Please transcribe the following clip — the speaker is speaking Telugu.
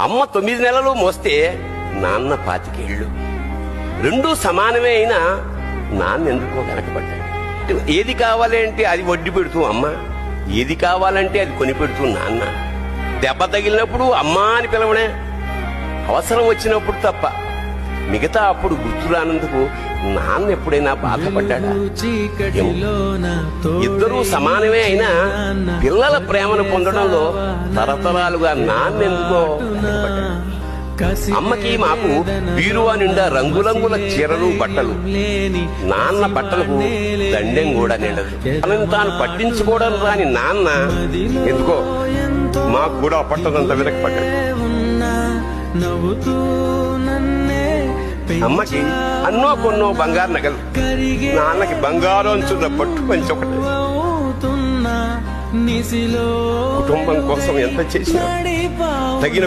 అమ్మ 9 నెలలు మోస్తే నాన్న 25 ఏళ్ళు. రెండూ సమానమే అయినా నాన్న ఎందుకో వెనకబడ్డాడు. ఏది కావాలంటే అది వడ్డీ పెడుతూ అమ్మ, ఏది కావాలంటే అది కొని పెడుతూ నాన్న. దెబ్బ తగిలినప్పుడు అమ్మా అని పిలవనే, అవసరం వచ్చినప్పుడు తప్ప. మిగతా అప్పుడు గుర్తురానందుకు నాన్న ఎప్పుడైనా బాధపడ్డాడా? ఇద్దరూ సమానమే అయినా పిల్లల ప్రేమను పొందడంలో తరతరాలుగా నాన్న ఎందుకో వెనకబడ్డాడు. అమ్మకి మాకు బీరువా నిండా రంగురంగుల చీరలు బట్టలు, నాన్న బట్టలకు దండెం కూడా నిండదు. తనని తాను పట్టించుకోవడం రాని నాన్న ఎందుకో మాకు కూడా పట్టదంత వెనకపడ్డాడు. అమ్మకి అన్నో కొన్నో బంగారు నగలు, నాన్నకి బంగారం అంచున్న పట్టు పంచి ఒకటి. కుటుంబం కోసం ఎంత చేసినా తగిన